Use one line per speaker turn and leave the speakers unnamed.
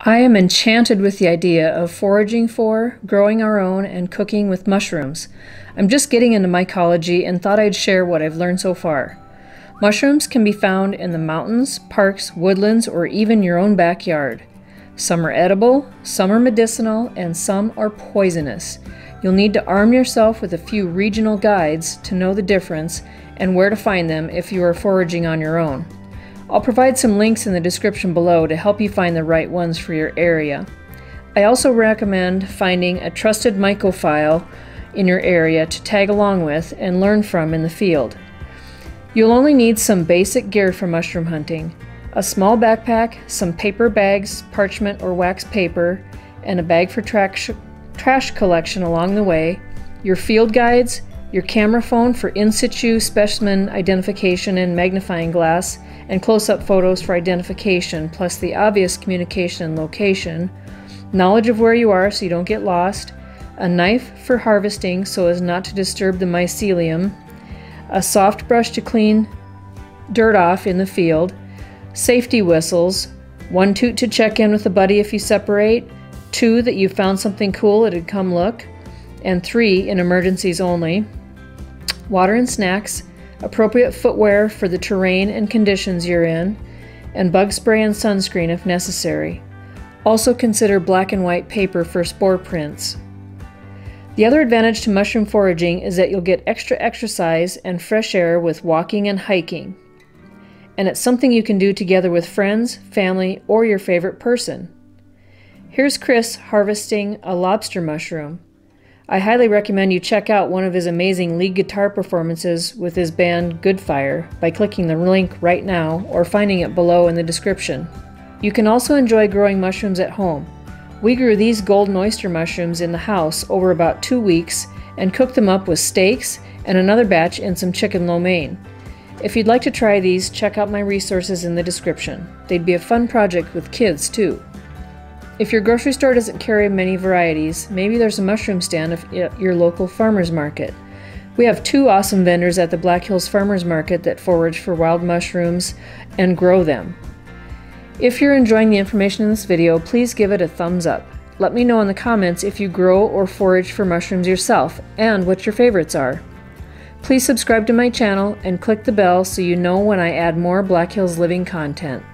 I am enchanted with the idea of foraging for, growing our own, and cooking with mushrooms. I'm just getting into mycology and thought I'd share what I've learned so far. Mushrooms can be found in the mountains, parks, woodlands, or even your own backyard. Some are edible, some are medicinal, and some are poisonous. You'll need to arm yourself with a few regional guides to know the difference and where to find them if you are foraging on your own. I'll provide some links in the description below to help you find the right ones for your area. I also recommend finding a trusted mycophile in your area to tag along with and learn from in the field. You'll only need some basic gear for mushroom hunting: a small backpack, some paper bags, parchment or wax paper, and a bag for trash collection along the way, your field guides, your camera phone for in situ specimen identification and magnifying glass, and close-up photos for identification, plus the obvious communication and location, knowledge of where you are so you don't get lost, a knife for harvesting so as not to disturb the mycelium, a soft brush to clean dirt off in the field, safety whistles, 1 toot to check in with a buddy if you separate, 2 that you found something cool that'd come look, and 3 in emergencies only, water and snacks, appropriate footwear for the terrain and conditions you're in, and bug spray and sunscreen if necessary. Also consider black and white paper for spore prints. The other advantage to mushroom foraging is that you'll get extra exercise and fresh air with walking and hiking. And it's something you can do together with friends, family, or your favorite person. Here's Chris harvesting a lobster mushroom. I highly recommend you check out one of his amazing lead guitar performances with his band Goodfire by clicking the link right now or finding it below in the description. You can also enjoy growing mushrooms at home. We grew these golden oyster mushrooms in the house over about 2 weeks and cooked them up with steaks and another batch in some chicken lo mein. If you'd like to try these, check out my resources in the description. They'd be a fun project with kids too. If your grocery store doesn't carry many varieties, maybe there's a mushroom stand at your local farmer's market. We have 2 awesome vendors at the Black Hills Farmers Market that forage for wild mushrooms and grow them. If you're enjoying the information in this video, please give it a thumbs up. Let me know in the comments if you grow or forage for mushrooms yourself and what your favorites are. Please subscribe to my channel and click the bell so you know when I add more Black Hills Living content.